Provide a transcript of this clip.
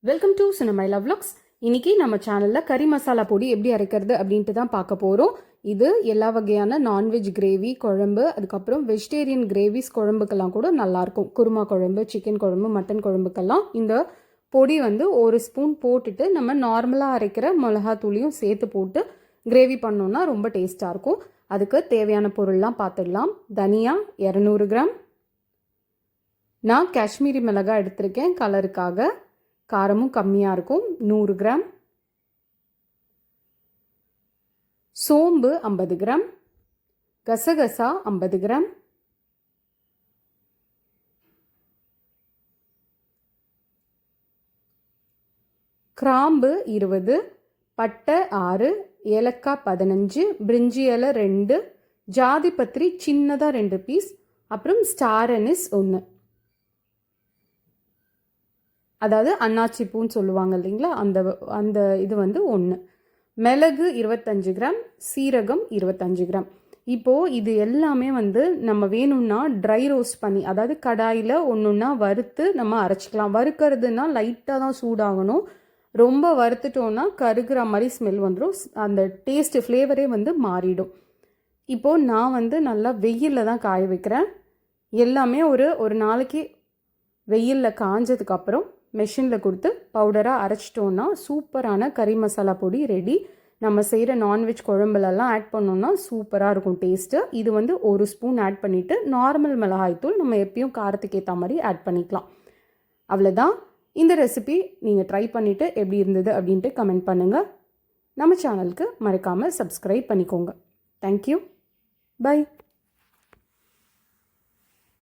Welcome to சினமைலா vlogs. இன்னைக்கு நம்ம சேனலில் கறி மசாலா பொடி எப்படி அரைக்கிறது அப்படின்ட்டு தான் பார்க்க போகிறோம். இது எல்லா வகையான நான்வெஜ் கிரேவி குழம்பு, அதுக்கப்புறம் வெஜிடேரியன் கிரேவிஸ் குழம்புக்கெல்லாம் கூட நல்லாயிருக்கும். குருமா குழம்பு, சிக்கன் குழம்பு, மட்டன் குழம்புக்கெல்லாம் இந்த பொடி வந்து ஒரு ஸ்பூன் போட்டுட்டு நம்ம நார்மலாக அரைக்கிற மிளகாத்தூளியும் சேர்த்து போட்டு கிரேவி பண்ணோன்னா ரொம்ப டேஸ்ட்டாக இருக்கும். அதுக்கு தேவையான பொருள்லாம் பார்த்துடலாம். தனியா 200 கிராம், நான் காஷ்மீரி மிளகாய் எடுத்திருக்கேன் கலருக்காக, காரமும் கம்மியாக இருக்கும், 100 கிராம். சோம்பு 50 கிராம், கசகசா 50 கிராம், கிராம்பு 20, பட்டை 6, ஏலக்காய் 15, பிரிஞ்சி இலை 2, ஜாதி பத்திரி சின்னதாக 2 பீஸ், அப்புறம் ஸ்டார் அனிஸ் 1, அதாவது அன்னாச்சி பூன்னு சொல்லுவாங்க இல்லைங்களா, அந்த இது வந்து 1, மிளகு 25 கிராம், சீரகம் 25 கிராம். இப்போது இது எல்லாமே வந்து நம்ம வேணும்னா ட்ரை ரோஸ்ட் பண்ணி, அதாவது கடாயில் ஒன்றுன்னா வறுத்து நம்ம அரைச்சிக்கலாம். வறுக்கிறதுனா லைட்டாக தான் சூடாகணும், ரொம்ப வறுத்துட்டோன்னா கருகிற மாதிரி ஸ்மெல் வந்துடும், அந்த டேஸ்ட்டு ஃப்ளேவரே வந்து மாறிடும். இப்போது நான் வந்து நல்லா வெயிலில் தான் காய வைக்கிறேன். எல்லாமே ஒரு நாளைக்கு வெயிலில் காஞ்சதுக்கப்புறம் மெஷினில் கொடுத்து பவுடராக அரைச்சிட்டோன்னா சூப்பரான கறி மசாலா பொடி ரெடி. நம்ம செய்கிற நான்வெஜ் குழம்புலலாம் ஆட் பண்ணோன்னா சூப்பராக இருக்கும் டேஸ்ட்டு. இது வந்து 1 ஸ்பூன் ஆட் பண்ணிவிட்டு நார்மல் மிளகாய்த்தூள் நம்ம எப்பயும் காரத்துக்கு ஏற்ற மாதிரி ஆட் பண்ணிக்கலாம். அவ்வளோதான். இந்த ரெசிபி நீங்கள் ட்ரை பண்ணிவிட்டு எப்படி இருந்தது அப்படின்ட்டு கமெண்ட் பண்ணுங்கள். நம்ம சேனலுக்கு மறக்காமல் சப்ஸ்கிரைப் பண்ணிக்கோங்க. தேங்க்யூ. பை.